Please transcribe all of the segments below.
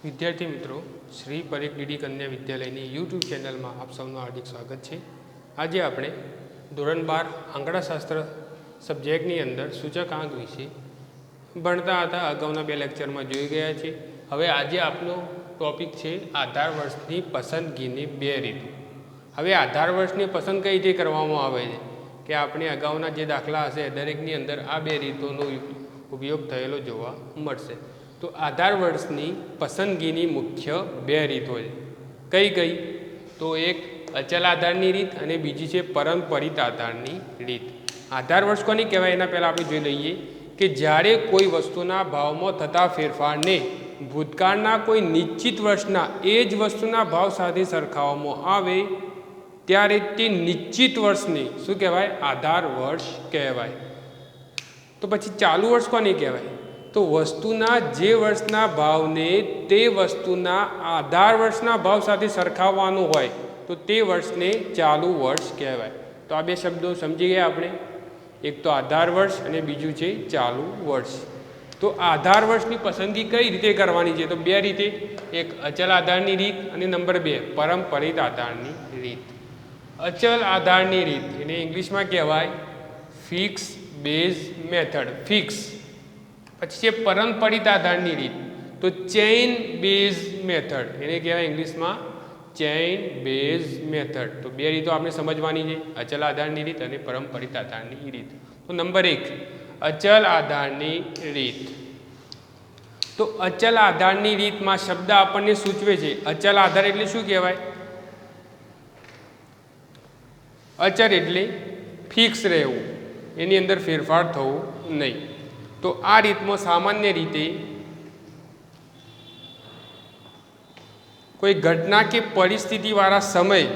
વિદ્યાર્થી મિત્રો, શ્રી પરીખ ડીડી કન્યા વિદ્યાલયની યુટ્યુબ ચેનલમાં આપ સૌનું હાર્દિક સ્વાગત છે. આજે આપણે ધોરણ 12 આંકડાશાસ્ત્ર સબ્જેક્ટની અંદર સૂચકાંક વિશે ભણતા હતા. અગાઉના 2 લેક્ચરમાં જોઈ ગયા છે. હવે આજે આપનો ટોપિક છે આધાર વર્ષની પસંદગીની 2 રીતો. હવે આધાર વર્ષની પસંદ કઈ રીતે કરવામાં આવે છે કે આપણે અગાઉના જે દાખલા હશે દરેકની અંદર આ 2 રીતોનો ઉપયોગ થયેલો જોવા મળશે. તો આધાર વર્ષની પસંદગીની મુખ્ય 2 રીતો છે. કઈ કઈ? તો એક અચલ આધારની રીત અને બીજી છે પરંપરિત આધારની રીત. આધાર વર્ષ કોની કહેવાય એના પહેલાં આપણે જોઈ લઈએ કે જ્યારે કોઈ વસ્તુના ભાવમાં થતા ફેરફારને ભૂતકાળના કોઈ નિશ્ચિત વર્ષના એ જ વસ્તુના ભાવ સાથે સરખાવવામાં આવે ત્યારે તે નિશ્ચિત વર્ષને શું કહેવાય? આધાર વર્ષ કહેવાય. તો પછી ચાલુ વર્ષ કોને કહેવાય? તો વસ્તુના જે વર્ષના ભાવને તે વસ્તુના આધાર વર્ષના ભાવ સાથે સરખાવવાનું હોય તો તે વર્ષને ચાલુ વર્ષ કહેવાય. તો આ 2 શબ્દો સમજી ગયા આપણે. એક તો આધાર વર્ષ અને બીજું છે ચાલુ વર્ષ. તો આધાર વર્ષની પસંદગી કઈ રીતે કરવાની છે? તો 2 રીતે. એક અચલ આધારની રીત અને નંબર 2 પરંપરિત આધારની રીત. અચલ આધારની રીત એને ઇંગ્લિશમાં કહેવાય ફિક્સ બેઝ મેથડ. ફિક્સ. પછી છે પરંપરિત આધારની રીત તો ચેઇન બેઝ મેથડ. એને કહેવાય ઇંગ્લિશમાં ચેઇન બેઝ મેથડ. તો 2 રીતો આપણે સમજવાની છે, અચલ આધારની રીત અને પરંપરિત આધારની રીત. તો નંબર 1 અચલ આધારની રીત. તો અચલ આધારની રીતમાં શબ્દ આપણને સૂચવે છે અચલ આધાર એટલે શું કહેવાય? અચળ એટલે ફિક્સ રહેવું, એની અંદર ફેરફાર થવો નહીં. તો આ રીતમાં સામાન્ય રીતે કોઈ ઘટના કે પરિસ્થિતિવાળા સમય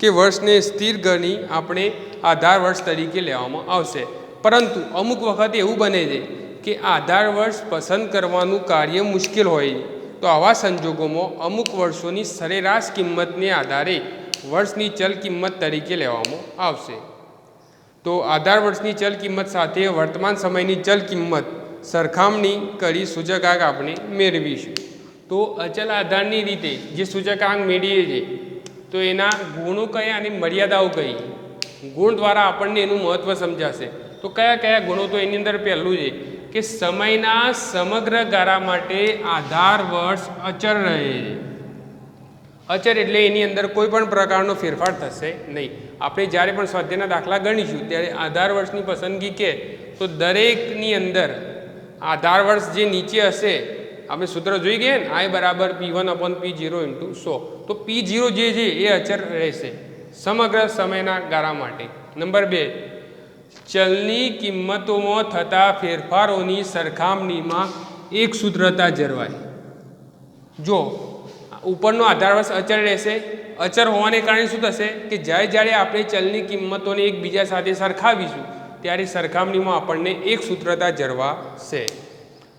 કે વર્ષને સ્થિર ગણી આપણે આધાર વર્ષ તરીકે લેવામાં આવશે. પરંતુ અમુક વખતે એવું બને છે કે આધાર વર્ષ પસંદ કરવાનું કાર્ય મુશ્કેલ હોય. તો આવા સંજોગોમાં અમુક વર્ષોની સરેરાશ કિંમતને આધારે વર્ષની ચલ કિંમત તરીકે લેવામાં આવશે. તો આધાર વર્ષની ચલ કિંમત સાથે વર્તમાન સમયની ચલ કિંમત સરખામણી કરી સૂચકાંક આપણે મેળવીશું. તો અચલ આધારની રીતે જે સૂચકાંક મેળવીએ છીએ તો એના ગુણો કયા અને મર્યાદાઓ કઈ? ગુણ દ્વારા આપણને એનું મહત્ત્વ સમજાશે. તો કયા કયા ગુણો? તો એની અંદર પહેલું છે કે સમયના સમગ્ર ગાળા માટે આધાર વર્ષ અચળ રહે છે. અચળ એટલે એની અંદર કોઈ પણ પ્રકારનો ફેરફાર થશે નહીં. આપણે જ્યારે પણ સ્વાધ્યાયના દાખલા ગણીશું ત્યારે આધાર વર્ષની પસંદગી કે તો દરેકની અંદર આધાર વર્ષ જે નીચે હશે આપણે સૂત્ર જોઈ ગયા ને, I બરાબર P1/P0 × 100. તો P0 જે છે એ અચળ રહેશે સમગ્ર સમયના ગાળા માટે. નંબર 2 ચલની કિંમતોમાં થતા ફેરફારોની સરખામણીમાં એક સૂત્રતા જળવાય. જો ઉપરનો આધાર વર્ષ અચળ રહેશે, અચળ હોવાને કારણે શું થશે કે જ્યારે આપણે ચલની કિંમતોને એકબીજા સાથે સરખાવીશું ત્યારે સરખામણીમાં આપણને એક સૂત્રતા જળવાશે.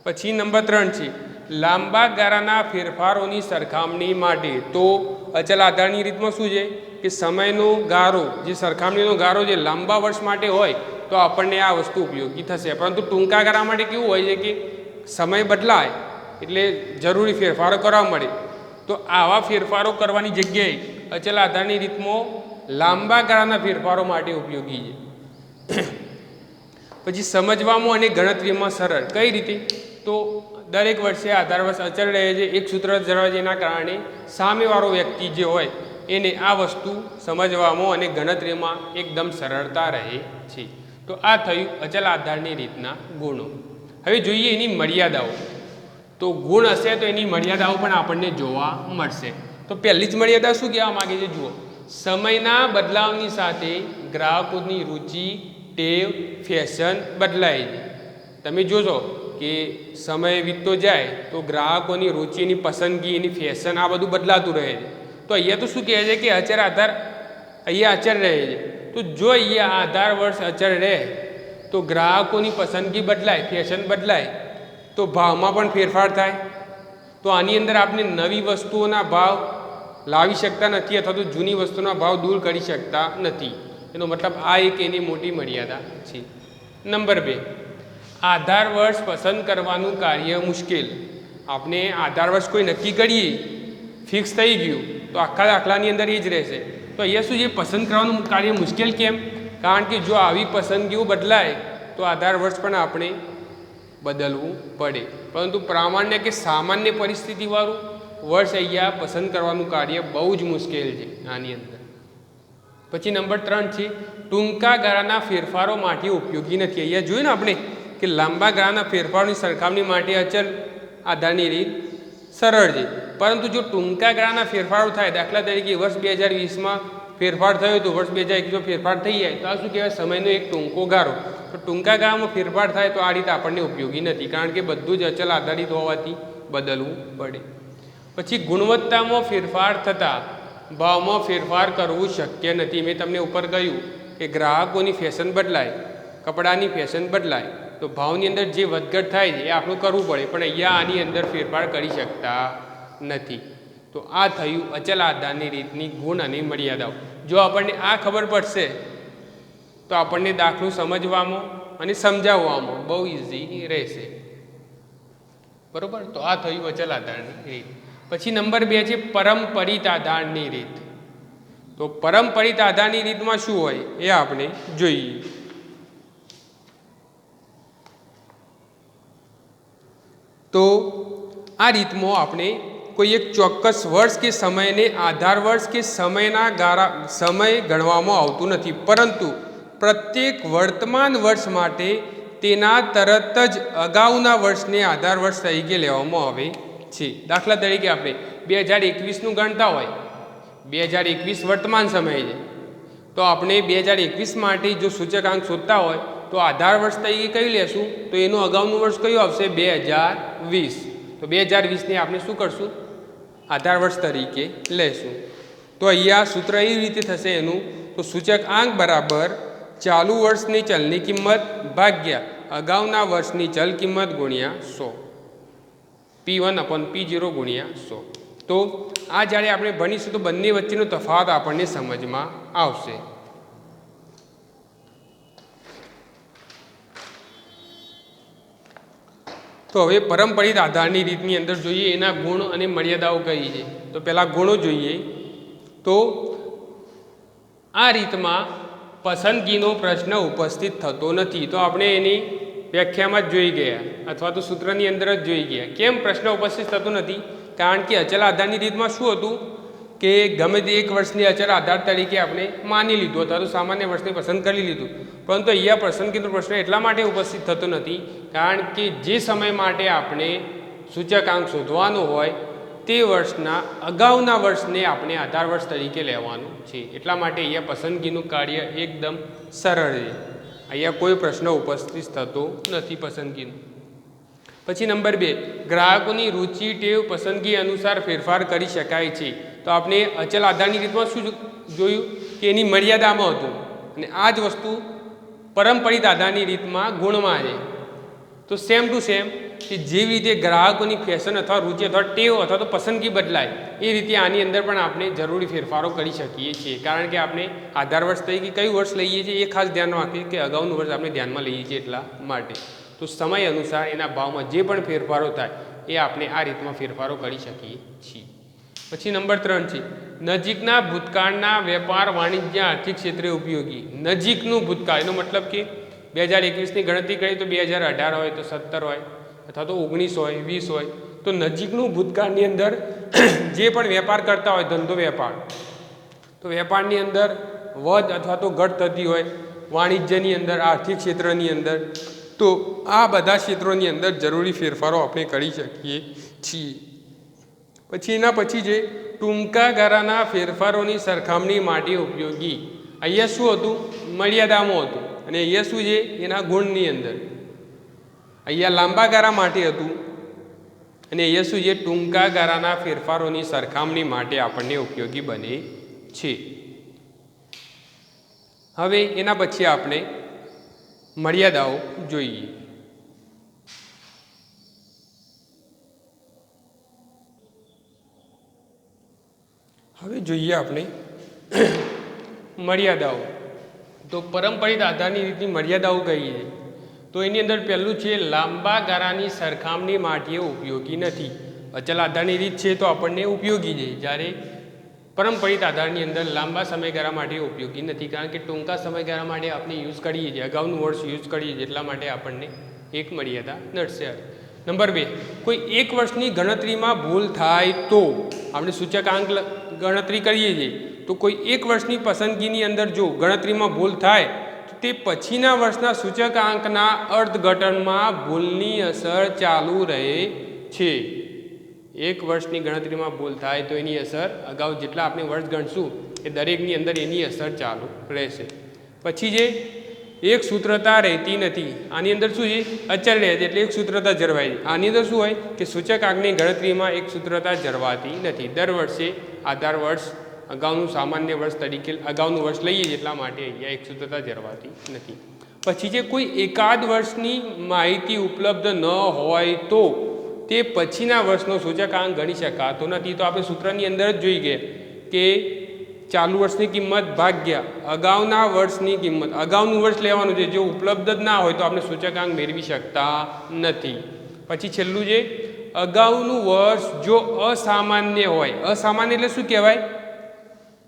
પછી નંબર 3 છે લાંબા ગાળાના ફેરફારોની સરખામણી માટે. તો અચલ આધારની રીતમાં શું છે કે સમયનો ગાળો, જે સરખામણીનો ગાળો જે લાંબા વર્ષ માટે હોય તો આપણને આ વસ્તુ ઉપયોગી થશે. પરંતુ ટૂંકા ગાળા માટે કેવું હોય છે કે સમય બદલાય એટલે જરૂરી ફેરફારો કરવા મળે. તો આવા ફેરફારો કરવાની જગ્યાએ અચલ આધારની રીતમાં લાંબા ગાળાના ફેરફારો માટે ઉપયોગી છે. પછી સમજવામાં અને ગણતરીમાં સરળ. કઈ રીતે? તો દરેક વર્ષે આધાર વર્ષ અચળ રહે છે, એક સૂત્ર જળવાય છે. એના કારણે સામેવાળો વ્યક્તિ જે હોય એને આ વસ્તુ સમજવામાં અને ગણતરીમાં એકદમ સરળતા રહે છે. તો આ થયું અચલ આધારની રીતના ગુણો. હવે જોઈએ એની મર્યાદાઓ. તો ગુણ હશે તો એની મર્યાદાઓ પણ આપણને જોવા મળશે. તો પહેલી જ મર્યાદા શું કહેવા માગે છે? જુઓ, સમયના બદલાવની સાથે ગ્રાહકોની રુચિ, ટેવ, ફેશન બદલાય છે. તમે જોશો કે સમય વીતતો જાય તો ગ્રાહકોની રુચિની પસંદગી, એની ફેશન આ બધું બદલાતું રહે છે. તો અહીંયા તો શું કહે છે કે અચળ આધાર અહીંયા અચળ રહે છે. તો જો અહીંયા આધાર વર્ષ અચળ રહે તો ગ્રાહકોની પસંદગી બદલાય, ફેશન બદલાય તો ભાવમાં પણ ફેરફાર થાય. તો આની અંદર આપણે નવી વસ્તુઓના ભાવ લાવી શકતા નથી અથવા તો જૂની વસ્તુના ભાવ દૂર કરી શકતા નથી. એનો મતલબ આ એક એની મોટી મર્યાદા છે. નંબર 2 આધાર વર્ષ પસંદ કરવાનું કાર્ય મુશ્કેલ. આપણે આધાર વર્ષ કોઈ નક્કી કરીએ, ફિક્સ થઈ ગયું, તો આખા દાખલાની અંદર એ જ રહેશે. તો અહીંયા શું છે, પસંદ કરવાનું કાર્ય મુશ્કેલ કેમ? કારણ કે જો આવી પસંદગીઓ બદલાય તો આધાર વર્ષ પણ આપણે બદલવું પડે. પરંતુ પ્રામાણ્ય કે સામાન્ય પરિસ્થિતિવાળું વર્ષ અહીંયા પસંદ કરવાનું કાર્ય બહુ જ મુશ્કેલ છે આની અંદર. પછી નંબર 3 છે ટૂંકા ગાળાના ફેરફારો માટે ઉપયોગી નથી. અહીંયા જોયું ને આપણે કે લાંબા ગાળાના ફેરફારોની સરખામણી માટે અચલ આધારની રીત સરળ છે, પરંતુ જો ટૂંકા ગાળાના ફેરફારો થાય, દાખલા તરીકે વર્ષ 2020માં ફેરફાર થયો તો વર્ષ 2021માં ફેરફાર થઈ જાય, તો આ શું કહેવાય, સમયનો એક ટૂંકો ગાળો. તો ટૂંકા ગાળામાં ફેરફાર થાય તો આ રીત આપણને ઉપયોગી નથી, કારણ કે બધું જ અચલ આધારિત હોવાથી બદલવું પડે. પછી ગુણવત્તામાં ફેરફાર થતાં ભાવમાં ફેરફાર કરવું શક્ય નથી. મેં તમને ઉપર કહ્યું કે ગ્રાહકોની ફેશન બદલાય, કપડાની ફેશન બદલાય, તો ભાવની અંદર જે વધઘટ થાય છે એ આપણું કરવું પડે, પણ અહીંયા આની અંદર ફેરફાર કરી શકતા નથી. તો આ થયું અચલ આધારની રીતની ગુણ અને મર્યાદાઓ. જો આપણને આ ખબર પડશે તો આપણને દાખલો સમજવામાં અને સમજાવવામાં બહુ ઇઝી રહેશે. બરાબર? તો આ થયું અચલ આધારની રીત. પછી નંબર 2 છે પરંપરિત આધારની રીત. તો પરંપરિત આધારની રીતમાં શું હોય એ આપણે જોઈએ. તો આ રીતમાં આપણે કોઈ એક ચોક્કસ વર્ષ કે સમયને આધાર વર્ષ કે સમય ગણવામાં આવતું નથી, પરંતુ પ્રત્યેક વર્તમાન વર્ષ માટે તેના તરત જ અગાઉના વર્ષને આધાર વર્ષ તરીકે લેવામાં આવે છે. દાખલા તરીકે આપણે 2021નું ગણતા હોય, 2021 વર્તમાન સમય છે, તો આપણે 2021 માટે જો સૂચકાંક શોધતા હોય તો આધાર વર્ષ તરીકે કયું લેશું, તો એનું અગાઉનું વર્ષ કયું આવશે, 2020. તો 2020ને આપણે શું કરશું, આધાર વર્ષ તરીકે લેશું. તો અહીંયા સૂત્ર એવી રીતે થશે એનું, તો સૂચકાંક બરાબર ચાલુ વર્ષની ચલની કિંમત ભાગ્યા અગાઉના વર્ષની ચલ કિંમત ગુણ્યા 100, P1/P0 ગુણ્યા 100. તો આ જ્યારે આપણે ભણીશું તો બંને વચ્ચેનો તફાવત આપણને સમજમાં આવશે. તો હવે પરંપરિત આધારની રીતની અંદર જોઈએ એના ગુણ અને મર્યાદાઓ કઈ છે. તો પહેલાં ગુણો જોઈએ. તો આ રીતમાં પસંદગીનો પ્રશ્ન ઉપસ્થિત થતો નથી. તો આપણે એની વ્યાખ્યામાં જ જોઈ ગયા અથવા તો સૂત્રની અંદર જ જોઈ ગયા. કેમ પ્રશ્ન ઉપસ્થિત થતો નથી? કારણ કે અચલ આધારની રીતમાં શું હતું કે ગમે તે એક વર્ષની અચલ આધાર તરીકે આપણે માની લીધું અથવા તો સામાન્ય વર્ષને પસંદ કરી લીધું. પરંતુ અહીંયા પસંદગીનો પ્રશ્ન એટલા માટે ઉપસ્થિત થતો નથી કારણ કે જે સમય માટે આપણે સૂચકાંક શોધવાનો હોય તે વર્ષના અગાઉના વર્ષને આપણે આધાર વર્ષ તરીકે લેવાનું છે. એટલા માટે અહીંયા પસંદગીનું કાર્ય એકદમ સરળ છે. અહીંયા કોઈ પ્રશ્ન ઉપસ્થિત થતો નથી પસંદગીનો. પછી નંબર 2, ગ્રાહકોની રુચિ ટેવ પસંદગી અનુસાર ફેરફાર કરી શકાય છે. તો આપણે અચલ આધારની રીતમાં શું જોયું કે એની મર્યાદામાં હતું, અને આ જ વસ્તુ પરંપરિત આધારની રીતમાં ગુણમાં છે. તો સેમ ટુ સેમ કે જેવી રીતે ગ્રાહકોની ફેશન અથવા રુચિ અથવા ટેવ અથવા તો પસંદગી બદલાય એ રીતે આની અંદર પણ આપણે જરૂરી ફેરફારો કરી શકીએ છીએ. કારણ કે આપણે આધાર વર્ષ તરીકે કયું વર્ષ લઈએ છીએ એ ખાસ ધ્યાન રાખીએ કે અગાઉનું વર્ષ આપણે ધ્યાનમાં લઈએ છીએ એટલા માટે. તો સમય અનુસાર એના ભાવમાં જે પણ ફેરફારો થાય એ આપણે આ રીતમાં ફેરફારો કરી શકીએ છીએ. પછી નંબર 3 છે નજીકના ભૂતકાળના વેપાર વાણિજ્ય આર્થિક ક્ષેત્રે ઉપયોગી. નજીકનું ભૂતકાળ એનો મતલબ કે 2021ની ગણતરી કરીએ તો 2018 હોય તો 17 હોય અથવા તો 19 હોય 20 હોય. તો નજીકનું ભૂતકાળની અંદર જે પણ વેપાર કરતા હોય, ધંધો વેપાર, તો વેપારની અંદર વધ અથવા તો ઘટ થતી હોય, વાણિજ્યની અંદર, આર્થિક ક્ષેત્રની અંદર, તો આ બધા ક્ષેત્રોની અંદર જરૂરી ફેરફારો આપણે કરી શકીએ છીએ. પછી એના પછી જે ટૂંકા ગાળાના ફેરફારોની સરખામણી માટે ઉપયોગી. અહીંયા શું હતું, મર્યાદામાં હતું, અને અહીંયા શું છે એના ગુણની અંદર. અહીંયા લાંબા ગાળા માટે હતું અને અહીંયા શું છે ટૂંકા ગાળાના ફેરફારોની સરખામણી માટે આપણને ઉપયોગી બને છે. હવે એના પછી આપણે મર્યાદાઓ જોઈએ. હવે જોઈએ આપણે મર્યાદાઓ. તો પરંપરિત આધારની રીતની મર્યાદાઓ કઈ છે. તો એની અંદર પહેલું છે લાંબા ગાળાની સરખામણી માટે ઉપયોગી નથી. અચલ આધારની રીત છે તો આપણને ઉપયોગી છે, જ્યારે પરંપરિત આધારની અંદર લાંબા સમયગાળા માટે ઉપયોગી નથી, કારણ કે ટૂંકા સમયગાળા માટે આપણે યુઝ કરીએ છીએ, અગાઉનું વર્ષ યુઝ કરીએ છીએ, એટલા માટે આપણને એક મર્યાદા નડશે. નંબર 2, કોઈ એક વર્ષની ગણતરીમાં ભૂલ થાય તો આપણે સૂચકાંક ગણતરી કરીએ છીએ, તો કોઈ એક વર્ષની પસંદગીની અંદર જો ગણતરીમાં ભૂલ થાય તો તે પછીના વર્ષના સૂચકાંકના અર્થઘટનમાં ભૂલની અસર ચાલુ રહે છે. એક વર્ષની ગણતરીમાં ભૂલ થાય તો એની અસર અગાઉ જેટલા આપણે વર્ષ ગણશું એ દરેકની અંદર એની અસર ચાલુ રહેશે. પછી જે એક સૂત્રતા રહેતી નથી, આની અંદર શું છે? અચળ રહે છે એટલે એક સૂત્રતા જળવાય છે. આની અંદર શું હોય કે સૂચકાંકની ગણતરીમાં એક સૂત્રતા જળવાતી નથી. દર વર્ષે આધાર વર્ષ અગાઉનું સામાન્ય વર્ષ તરીકે અગાઉનું વર્ષ લઈએ છીએ, એટલા માટે અહીંયા એક સૂત્રતા જળવાતી નથી. પછી જે કોઈ એકાદ વર્ષની માહિતી ઉપલબ્ધ ન હોય તો તે પછીના વર્ષનો સૂચકાંક ગણી શકાતો નથી. તો આપણે સૂત્રની અંદર જ જોઈ ગયા કે ચાલુ વર્ષની કિંમત ભાગ્યા અગાઉના વર્ષની કિંમત, અગાઉનું વર્ષ લેવાનું છે, જો ઉપલબ્ધ જ ના હોય તો આપણે સૂચકાંક મેળવી શકતા નથી. પછી છેલ્લું છે અગાઉનું વર્ષ જો અસામાન્ય હોય. અસામાન્ય એટલે શું કહેવાય?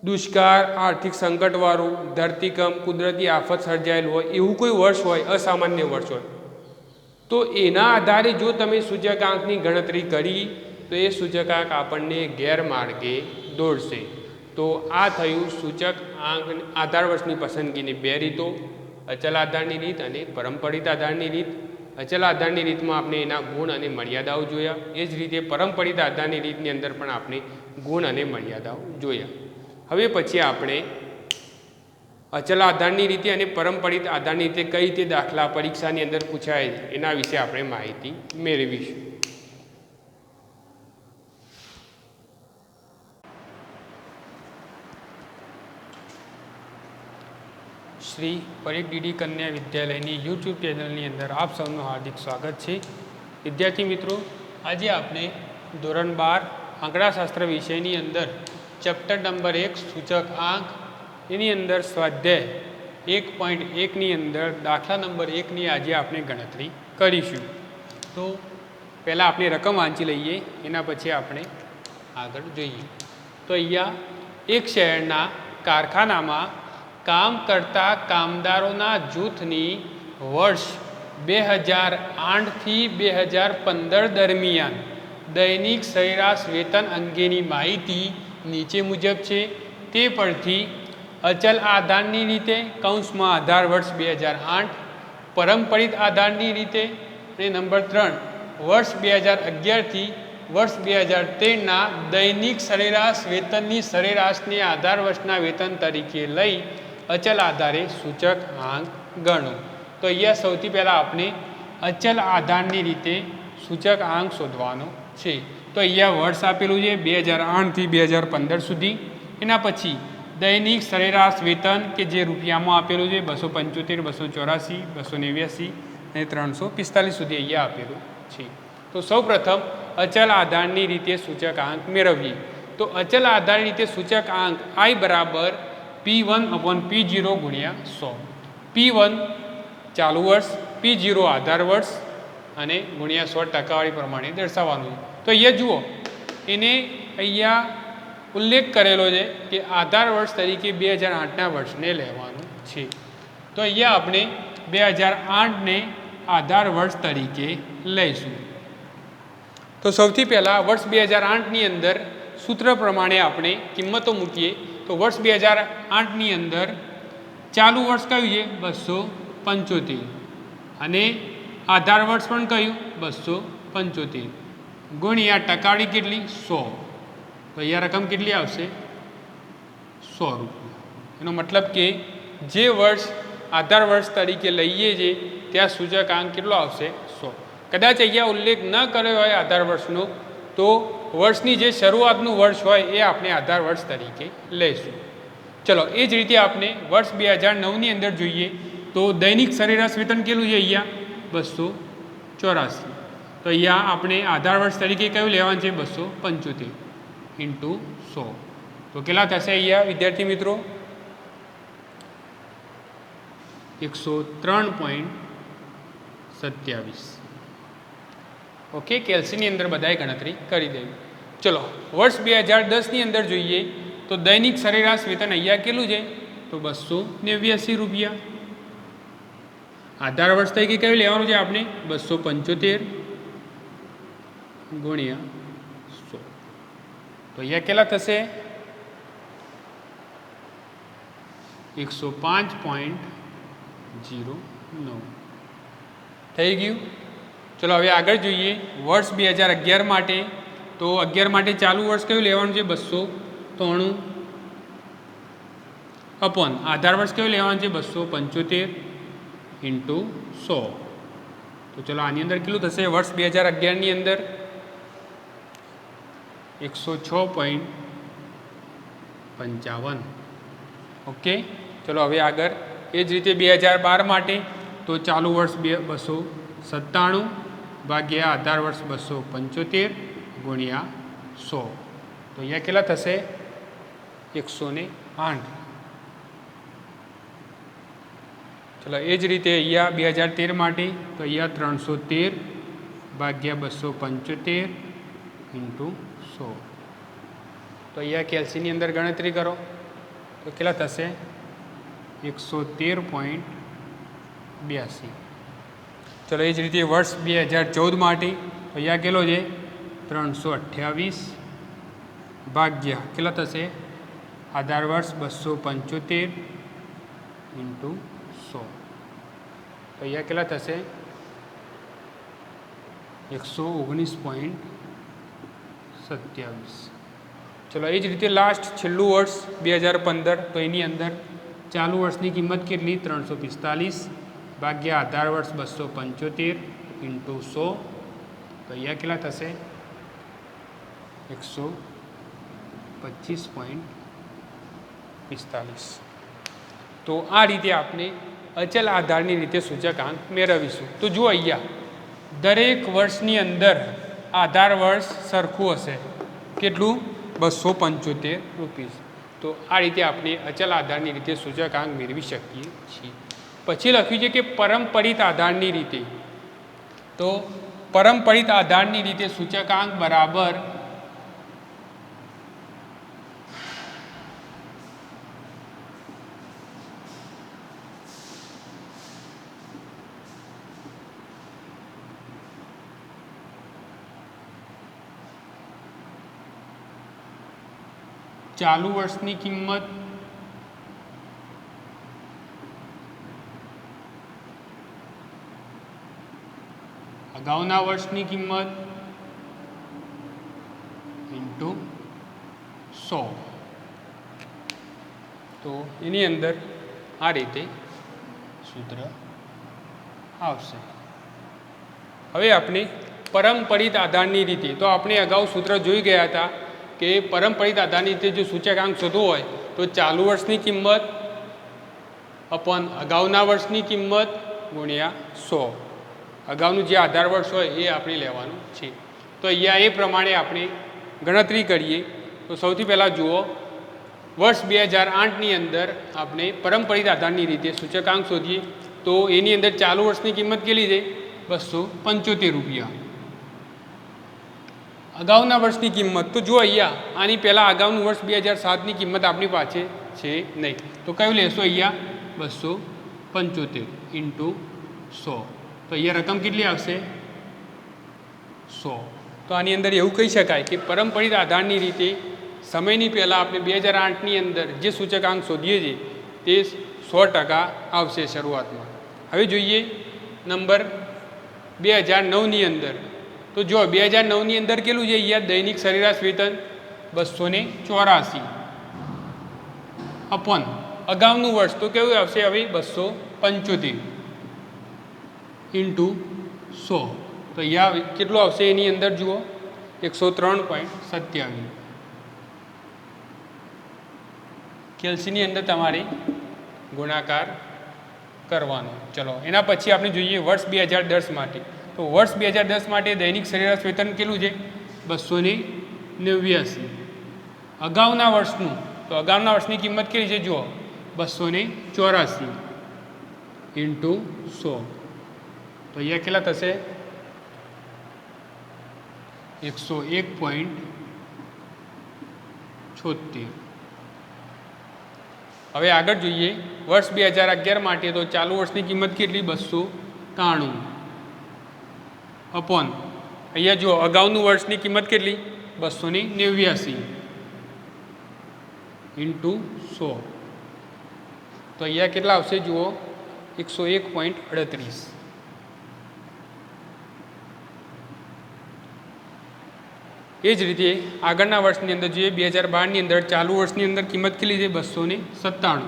દુષ્કાળ, આર્થિક સંકટવાળું, ધરતીકંપ, કુદરતી આફત સર્જાયેલું હોય એવું કોઈ વર્ષ હોય, અસામાન્ય વર્ષ હોય, તો એના આધારે જો તમે સૂચકાંકની ગણતરી કરી તો એ સૂચકાંક આપણને ગેરમાર્ગે દોરશે. તો આ થયું સૂચક આંક આધાર વર્ષની પસંદગીની 2 રીતો, અચલ આધારની રીત અને પરંપરિત આધારની રીત. અચલ આધારની રીતમાં આપણે એના ગુણ અને મર્યાદાઓ જોયા, એ જ રીતે પરંપરિત આધારની રીતની અંદર પણ આપણે ગુણ અને મર્યાદાઓ જોયા. હવે પછી આપણે અચલ આધારની રીતે અને પરંપરિત આધારની રીતે કઈ રીતે દાખલા પરીક્ષાની અંદર પૂછાય એના વિશે આપણે માહિતી મેળવીશું. શ્રી પરીખ ડીડી કન્યા વિદ્યાલયની યુટ્યુબ ચેનલની અંદર આપ સૌનું હાર્દિક સ્વાગત છે. વિદ્યાર્થી મિત્રો, આજે આપણે ધોરણ 12 આંકડાશાસ્ત્ર વિષયની અંદર ચેપ્ટર નંબર 1 સૂચક આંક એની અંદર સ્વાધ્યાય 1.1ની અંદર દાખલા નંબર 1ની આજે આપણે ગણતરી કરીશું. તો પહેલાં આપણે રકમ વાંચી લઈએ, એના પછી આપણે આગળ જોઈએ. તો અહીંયા એક શહેરના કારખાનામાં કામ કરતા કામદારોના જૂથની વર્ષ 2008થી 2015 દરમિયાન દૈનિક સરેરાશ વેતન અંગેની માહિતી નીચે મુજબ છે. તે પરથી અચલ આધારની રીતે કૌંસમાં આધાર વર્ષ 2008, પરંપરિત આધારની રીતે અને નંબર 3 વર્ષ 2011થી વર્ષ 2013ના દૈનિક સરેરાશ વેતનની સરેરાશને આધાર વર્ષના વેતન તરીકે લઈ અચલ આધારે સૂચક આંક ગણો. તો અહીંયા સૌથી પહેલાં આપણે અચલ આધારની રીતે સૂચક આંક શોધવાનો છે. તો અહીંયા વર્ષ આપેલું છે 2008થી 2015 સુધી. એના પછી દૈનિક સરેરાશ વેતન કે જે રૂપિયામાં આપેલું છે 275, 284, 289 અને 345 સુધી અહીંયા આપેલું છે. તો સૌપ્રથમ અચલ આધારની રીતે સૂચક આંક મેળવીએ. તો અચલ આધારની રીતે સૂચક આંક I બરાબર P1/P0 ગુણ્યા 100. P1 ચાલુ વર્ષ, P0 આધાર વર્ષ અને ગુણ્યા 100 ટકાવારી પ્રમાણે દર્શાવવાનું છે. તો અહીંયા જુઓ, એને અહીંયા ઉલ્લેખ કરેલો છે કે આધાર વર્ષ તરીકે 2008ના વર્ષને લેવાનું છે. તો અહીંયા આપણે 2008ને આધાર વર્ષ તરીકે લઈશું. તો સૌથી પહેલાં વર્ષ 2008ની અંદર સૂત્ર પ્રમાણે આપણે કિંમતો મૂકીએ. તો વર્ષ 2008ની અંદર ચાલુ વર્ષ કયું છે? 275 અને આધાર વર્ષ પણ કયું? 275 ગુણ્યા ટકાવારી કેટલી? 100. તો અહીંયા રકમ કેટલી આવશે? 100 રૂપિયા. એનો મતલબ કે જે વર્ષ આધાર વર્ષ તરીકે લઈએ છીએ ત્યાં સૂચકાંક કેટલો આવશે? 100. કદાચ અહીંયા ઉલ્લેખ ન કર્યો હોય આધાર વર્ષનો, તો વર્ષની જે શરૂઆતનું વર્ષ હોય એ આપણે આધાર વર્ષ તરીકે લઈશું. ચલો, એ જ રીતે આપણે વર્ષ 2009ની અંદર જોઈએ તો દૈનિક સરેરાશ વેતન કેટલું છે? અહીંયા 284. તો અહીંયા આપણે આધાર વર્ષ તરીકે કયું લેવાનું છે? 275 × 100. તો કેટલા થશે અહીંયા વિદ્યાર્થી મિત્રો? 103.75 27. ઓકે, કેલ્સીની અંદર બધાએ ગણતરી કરી દેવી. ચલો વર્ષ 2010ની અંદર જોઈએ તો દૈનિક સરેરાશ વેતન અહીંયા કેટલું છે? તો 289 રૂપિયા. આધાર વર્ષ તરીકે કયું લેવાનું છે આપણે? 275 ગુણ્યા 100. તો અહીંયા કેટલા થશે? 105.09 થઈ ગયું. ચલો હવે આગળ જોઈએ વર્ષ 2011 માટે. તો 11 માટે ચાલુ વર્ષ કયું લેવાનું છે? 293 અપોન આધાર વર્ષ કયું લેવાનું છે? 275 ઇન્ટુ 100. તો ચલો આની અંદર કેટલું થશે? વર્ષ 2011ની અંદર 106.55. ઓકે, ચલો હવે આગળ એ જ રીતે 2012 માટે. તો ચાલુ વર્ષ 297 ભાગ્યા આધાર વર્ષ 275 ગુણ્યા 100. તો અહીંયા કેટલા થશે? 108. ચલો એ જ રીતે અહીંયા 2013 માટે. તો અહીંયા 313 ભાગ્યા 275 ઇન્ટુ 100. તો અહીંયા કેલ્સીની અંદર ગણતરી કરો તો કેટલા થશે? 113.82. ચલો એ જ રીતે વર્ષ 2014 માટે. તો અહીંયા કેટલો છે? 328 ભાગ્યા કેટલા થશે? આધાર વર્ષ 275 ઇન્ટુ 100. તો અહીંયા કેટલા થશે? 119.27. ચલો એ જ રીતે લાસ્ટ છેલ્લું વર્ષ 2015. તો એની અંદર ચાલુ વર્ષની કિંમત કેટલી? 345 ભાગ્યા આધાર વર્ષ 275 ઇન્ટુ 100. તો અહીંયા કેટલા થશે? 125.45. તો આ રીતે આપણે અચલ આધારની રીતે સૂચકાંક મેળવીશું. તો જુઓ અહીંયા દરેક વર્ષની અંદર આધાર વર્ષ સરખું હશે. કેટલું? 275 રૂપીસ. તો આ રીતે આપણે અચલ આધારની રીતે સૂચકાંક મેળવી શકીએ છીએ. પછી લખ્યું છે કે પરંપરિત આધારની રીતે. તો પરંપરિત આધારની રીતે સૂચકાંક બરાબર ચાલુ વર્ષની કિંમત અગાઉના વર્ષની કિંમત ઇન્ટુ 100. તો એની અંદર આ રીતે સૂત્ર આવશે. હવે આપણે પરંપરિત આધારની રીતે. તો આપણે અગાઉ સૂત્ર જોઈ ગયા હતા કે પરંપરિત આધારની રીતે જો સૂચકાંક શોધવો હોય તો ચાલુ વર્ષની કિંમત અપન અગાઉના વર્ષની કિંમત ગુણ્યા 100. અગાઉનું જે આધાર વર્ષ હોય એ આપણે લેવાનું છે. તો અહીંયા એ પ્રમાણે આપણે ગણતરી કરીએ. તો સૌથી પહેલાં જુઓ વર્ષ 2008ની અંદર આપણે પરંપરિત આધારની રીતે સૂચકાંક શોધીએ. તો એની અંદર ચાલુ વર્ષની કિંમત કેટલી છે? 275 રૂપિયા. અગાઉના વર્ષની કિંમત તો જો અહીંયા આની પહેલાં અગાઉનું વર્ષ 2007ની કિંમત આપણી પાસે છે નહીં. તો કયું લેશો? અહીંયા 275 ઇન્ટુ 100. તો અહીંયા રકમ કેટલી આવશે? 100. તો આની અંદર એવું કહી શકાય કે પરંપરિત આધારની રીતે સમયની પહેલાં આપણે 2008ની અંદર જે સૂચકાંક શોધીએ છીએ તે 100% આવશે શરૂઆતમાં. હવે જોઈએ નંબર 2009ની અંદર. તો જો 2009ની અંદર કેટલું છે? અહીંયા દૈનિક સરેરાશ વેતન 284 અપોન અગાઉનું વર્ષ તો કેવું આવશે? હવે 275 ઇન્ટુ 100. તો અહીંયા કેટલું આવશે? એની અંદર જુઓ 103.27. કેલ્સીની અંદર તમારે ગુણાકાર કરવાનો. ચલો એના પછી આપણે જોઈએ વર્ષ 2010 માટે. તો વર્ષ 2010 માટે દૈનિક સરેરાશ વેતન કેટલું છે? 289. અગાઉના વર્ષનું તો અગાઉના વર્ષની કિંમત કેટલી છે? જુઓ 284 ઇન્ટુ 100. તો અહીંયા કેટલા થશે 101.76. હવે આગળ જોઈએ વર્ષ 2011 માટે તો ચાલુ વર્ષની કિંમત કેટલી 293 અપોન અહીંયા જો અગાઉનું વર્ષની કિંમત કેટલી 289 ઇન્ટુ 100 તો અહીંયા કેટલા આવશે જુઓ 101.38. એ જ રીતે આગળના વર્ષની અંદર જોઈએ 2012ની અંદર ચાલુ વર્ષની અંદર કિંમત કેટલી છે 297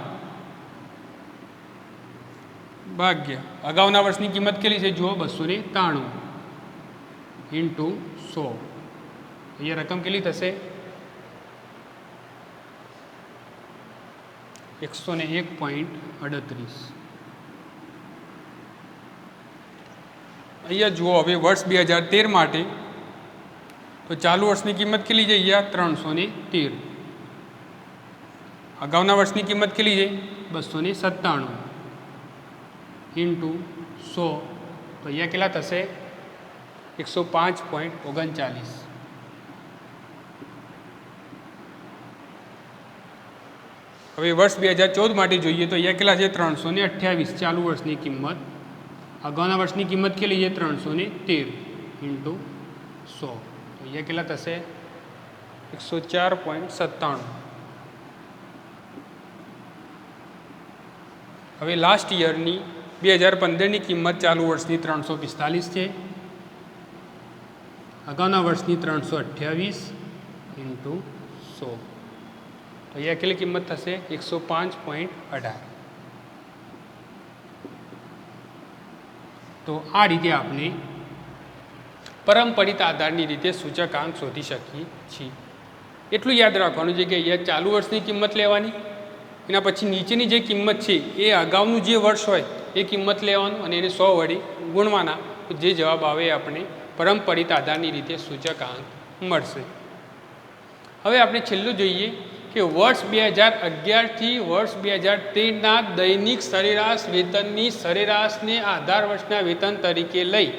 ભાગ્યા અગાઉના વર્ષની કિંમત કેટલી છે જુઓ 293 ઇન્ટુ 100 અહીંયા રકમ કેટલી થશે 101.38. અહીંયા જુઓ હવે વર્ષ 2013 માટે તો ચાલુ વર્ષની કિંમત કેટલી છે અહીંયા 313 અગાઉના વર્ષની કિંમત કેટલી છે 297 ઇન્ટુ 100 તો અહીંયા કેટલા થશે 105.39. હવે વર્ષ 2014 માટે જોઈએ તો અહીંયા કેટલા છે 328 ચાલુ વર્ષની કિંમત અગાઉના વર્ષની કિંમત કેટલી છે 313 ઇન્ટુ 100 તો અહીંયા કેટલા થશે 104.97. હવે લાસ્ટ યરની 2015ની કિંમત ચાલુ વર્ષની 345 છે અગાઉના વર્ષની 328 ઇન્ટુ 100 તો અહીંયા કેટલી કિંમત થશે 105.18. તો આ રીતે આપણે પરંપરિત આધારની રીતે સૂચકાંક શોધી શકીએ છીએ. એટલું યાદ રાખવાનું છે કે અહીંયા ચાલુ વર્ષની કિંમત લેવાની એના પછી નીચેની જે કિંમત છે એ અગાઉનું જે વર્ષ હોય એ કિંમત લેવાનું અને એને 100 વડે ગુણવાના તો જે જવાબ આવે એ આપણે પરંપરિત આધારની રીતે સૂચકાંક મળશે. હવે આપણે છેલ્લું જોઈએ કે વર્ષ 2011થી વર્ષ 2013ના દૈનિક સરેરાશ વેતનની સરેરાશને આધાર વર્ષના વેતન તરીકે લઈ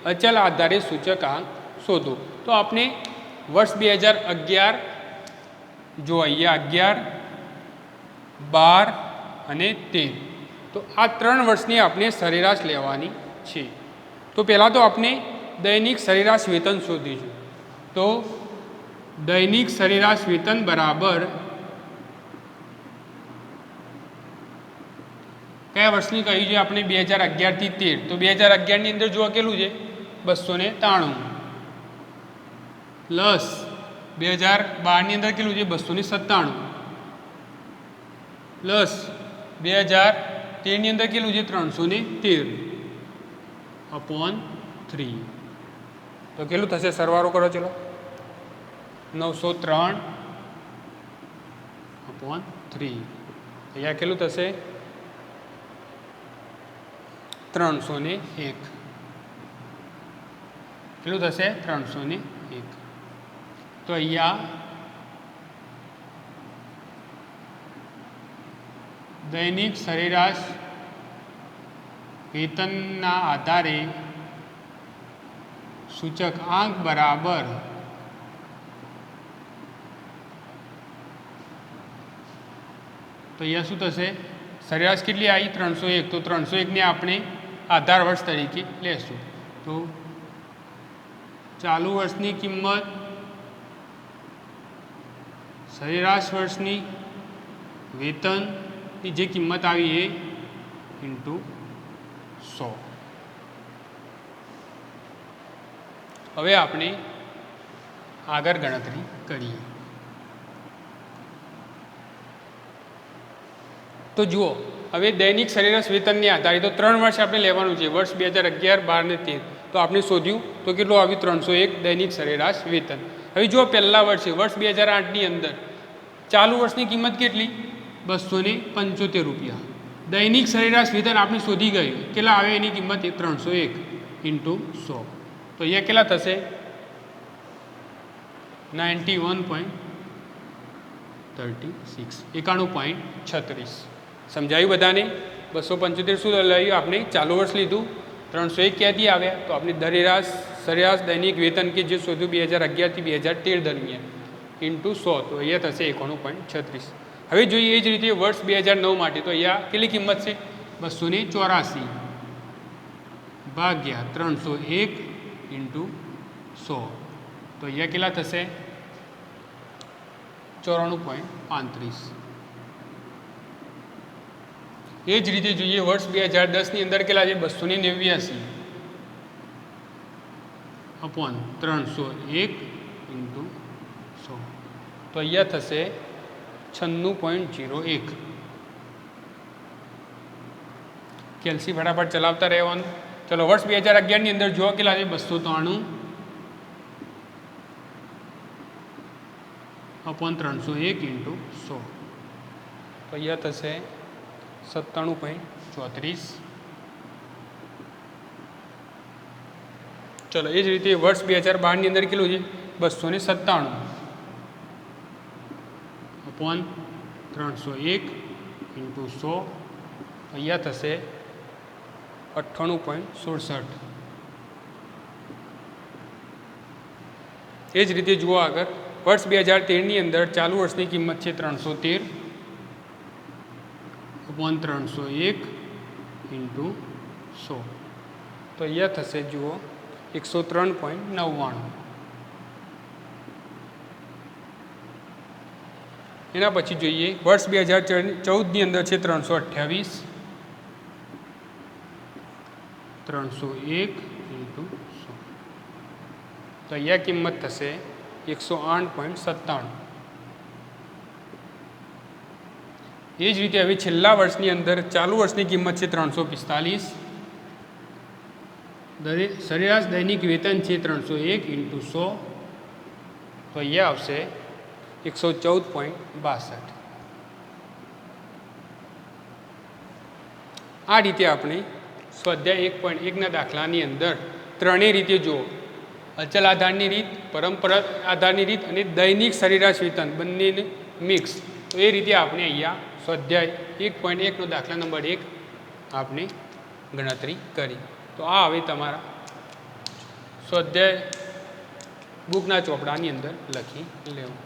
અચલ આધારે સૂચકાંક શોધો. તો આપણે વર્ષ 2011 જો અહીંયા 11, 12 અને 13 તો આ 3 વર્ષની આપણે સરેરાશ લેવાની છે. તો પહેલાં તો આપણે દૈનિક સરેરાશ વેતન શોધીશું. તો દૈનિક સરેરાશ વેતન બરાબર કયા વર્ષની કહ્યું છે આપણે 2011થી 13 તો 2011ની અંદર જોવા કેટલું છે 293 પ્લસ 2012ની અંદર કેટલું છે 297 પ્લસ 2013ની અંદર કેટલું છે 313 અપોન 3 તો કેટલું થશે સરવાળો કરો ચલો 903 અપોન 3 અહીંયા કેટલું થશે 301 કેટલું થશે 301. તો અહીંયા દૈનિક સરેરાશ વેતનના આધારે સૂચકાંક બરાબર તો અહીંયા શું થશે સરેરાશ કેટલી આવી 301 તો 301ને આપણે આધાર વર્ષ તરીકે લેશું. તો ચાલુ વર્ષની કિંમત સરેરાશ વર્ષની વેતનની જે કિંમત આવી એ ઇન્ટુ 100. હવે આપણે આગળ ગણતરી કરીએ. તો જુઓ હવે દૈનિક સરેરાશ વેતનની આધારે તો 3 વર્ષ આપણે લેવાનું છે વર્ષ 2011, 12 ને 13 તો આપણે શોધ્યું તો કેટલું આવ્યું 301 દૈનિક સરેરાશ વેતન. હવે જુઓ પહેલા વર્ષે વર્ષ 2008ની અંદર ચાલુ વર્ષની કિંમત કેટલી 275 રૂપિયા. દૈનિક સરેરાશ વેતન આપણે શોધી ગયું કેટલા આવે એની કિંમત 301 ઇન્ટુ 100 તો અહીંયા કેટલા થશે 91.36 91.36. સમજાયું બધાને 275 શું લઈ આપણે ચાલુ વર્ષ લીધું 301 ક્યાંથી આવ્યા? તો આપણે સરેરાશ દૈનિક વેતન કે જે શોધ્યું 2011 થી 2013 દરમિયાન ઇન્ટુ 100, તો અહીંયા થશે 91.36. હવે જોઈએ એ જ રીતે વર્ષ 2009 માટે, તો અહીંયા કેટલી કિંમત છે? 284 ભાગ્યા 301 ઇન્ટુ 100, તો અહીંયા કેટલા થશે? 94.35. એ જ રીતે જોઈએ વર્ષ 2010ની અંદર કેટલા છે? 289 અપોન 301 ઇન્ટુ 100, તો અહીંયા થશે 96.01. કેલ્સી ફટાફટ ચલાવતા રહેવાનું. ચલો વર્ષ 2011ની અંદર જો કેટલા છે? 293 અપોન 301 ઇન્ટુ 100, તો અહીંયા થશે 97.34. ચલો એ જ રીતે વર્ષ 2012ની અંદર કેટલું છે? 297 અપોન 301 ઇન્ટુ 100, અહીંયા થશે 98.67. એ જ રીતે જુઓ આગળ વર્ષ 2013ની અંદર ચાલુ વર્ષની કિંમત છે 313 અપોન 301 ઇન્ટુ 100, તો અહીંયા થશે જુઓ 103.99. એના પછી જોઈએ વર્ષ 2014ની અંદર છે 328 301 ઇન્ટુ 100, તો અહીંયા કિંમત થશે 108.97. એ જ રીતે હવે છેલ્લા વર્ષની અંદર ચાલુ વર્ષની કિંમત છે 345, સરેરાશ દૈનિક વેતન છે 301 ઇન્ટુ 100, તો અહીંયા આવશે 114.62. આ રીતે આપણે સ્વાધ્યાય 1.1ના દાખલાની અંદર ત્રણેય રીતે જુઓ, અચલ આધારની રીત, પરંપરાગત આધારની રીત અને દૈનિક સરેરાશ વેતન બંનેને મિક્સ, તો એ રીતે આપણે અહીંયા સ્વાધ્યાય 1.1નો દાખલા નંબર 1 આપણે ગણતરી કરી. તો આ હવે તમારા સ્વાધ્યાય બુકના ચોપડાની અંદર લખી લેવું.